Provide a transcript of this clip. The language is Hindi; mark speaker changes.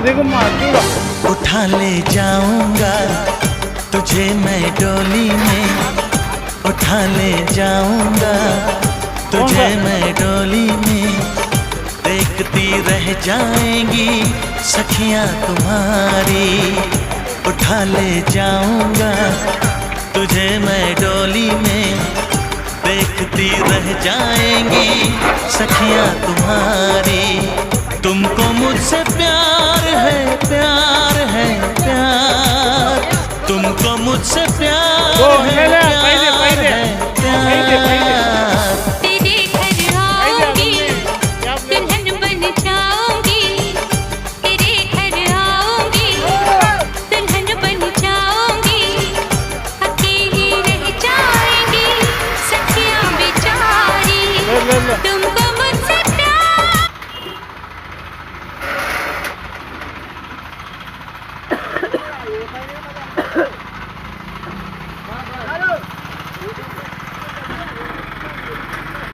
Speaker 1: देखो माचूड़ा
Speaker 2: उठा ले जाऊंगा तुझे मैं डोली में, उठा ले जाऊंगा तुझे मैं डोली में। देखती रह जाएंगी सखियां तुम्हारी, उठा ले जाऊंगा तुझे मैं डोली में। देखती रह जाएंगी सखियां तुम्हारी। तुमको मुझसे प्यार है, प्यार है, प्यार। तुमको मुझसे प्यार है।